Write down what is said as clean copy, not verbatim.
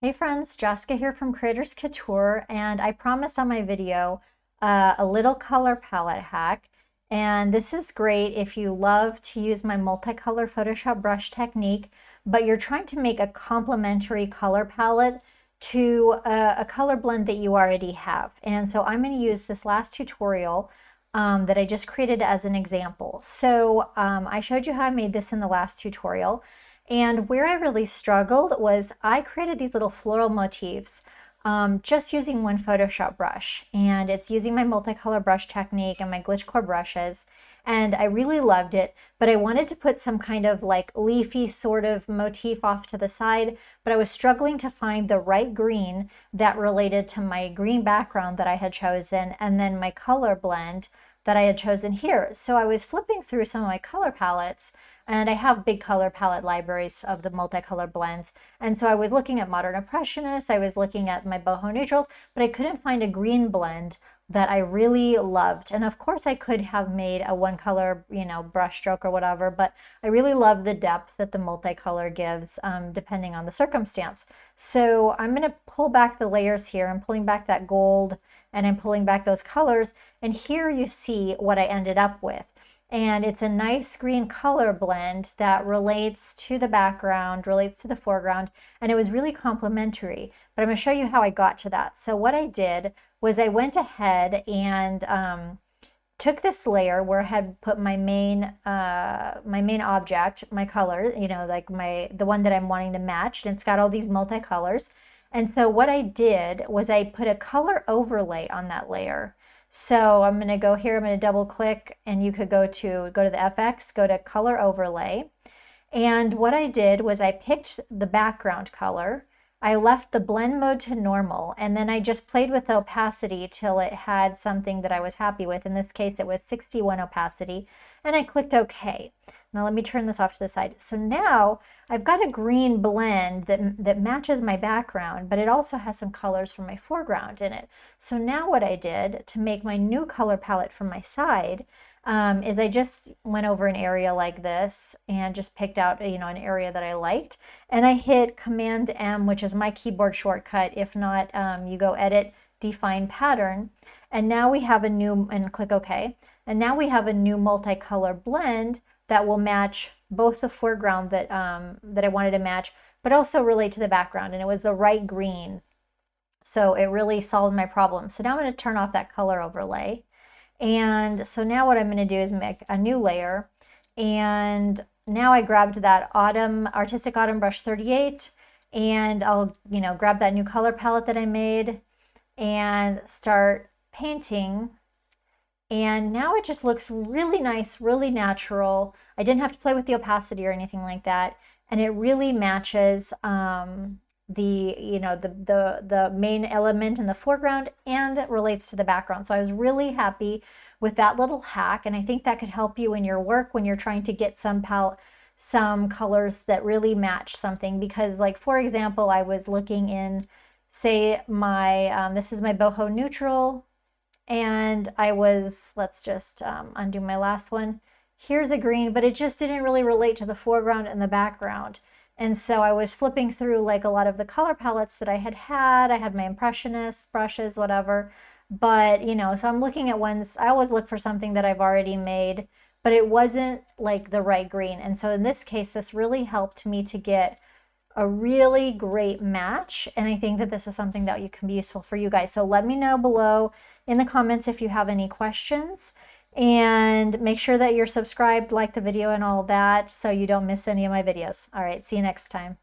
Hey friends, Jessica here from Creators Couture, and I promised on my video a little color palette hack. And this is great if you love to use my multicolor Photoshop brush technique, but you're trying to make a complementary color palette to a color blend that you already have. And so I'm going to use this last tutorial that I just created as an example. So I showed you how I made this in the last tutorial. And where I really struggled was I created these little floral motifs just using one Photoshop brush. And it's using my multicolor brush technique and my glitch core brushes. And I really loved it, but I wanted to put some kind of like leafy sort of motif off to the side, but I was struggling to find the right green that related to my green background that I had chosen and then my color blend that I had chosen here. So I was flipping through some of my color palettes, and I have big color palette libraries of the multicolor blends. And so I was looking at Modern Impressionists, I was looking at my boho neutrals, but I couldn't find a green blend that I really loved. And of course I could have made a one color, brush stroke or whatever, but I really love the depth that the multicolor gives depending on the circumstance. So I'm going to pull back the layers here. I'm pulling back that gold and I'm pulling back those colors. And here you see what I ended up with. And it's a nice green color blend that relates to the background, relates to the foreground, and it was really complementary. But I'm going to show you how I got to that. So what I did was I went ahead and took this layer where I had put my main object, my color, like the one that I'm wanting to match, and it's got all these multicolors. And so what I did was I put a color overlay on that layer. So I'm going to go here, I'm going to double click, and you could go to the FX, go to color overlay. And what I did was I picked the background color. I left the blend mode to normal, and then I just played with the opacity till it had something that I was happy with. In this case, it was 61 opacity, and I clicked OK. Now let me turn this off to the side. So now I've got a green blend that matches my background, but it also has some colors from my foreground in it. So now what I did to make my new color palette from my side is I just went over an area like this and just picked out, an area that I liked. And I hit Command M, which is my keyboard shortcut. If not, you go Edit, Define Pattern. And now we have a new, and click OK. And now we have a new multicolor blend that will match both the foreground that I wanted to match, but also relate to the background. And it was the right green. So it really solved my problem. So now I'm going to turn off that color overlay. And so now what I'm going to do is make a new layer. And now I grabbed that Artistic Autumn Brush 38, and I'll, grab that new color palette that I made and start painting. And now it just looks really nice, really natural. I didn't have to play with the opacity or anything like that. And it really matches the main element in the foreground, and it relates to the background. So I was really happy with that little hack, and I think that could help you in your work when you're trying to get some colors that really match something. Because, like, for example, I was looking in, say, my this is my boho neutral, and I was, let's just undo my last one. Here's a green, but it just didn't really relate to the foreground and the background. And so I was flipping through like a lot of the color palettes that I had. I had my Impressionist brushes, whatever. But, so I'm looking at ones, I always look for something that I've already made, but it wasn't like the right green. And so in this case, this really helped me to get a really great match. And I think that this is something that can be useful for you guys. So let me know below in the comments if you have any questions. And make sure that you're subscribed, like the video and all that, so you don't miss any of my videos. All right, see you next time.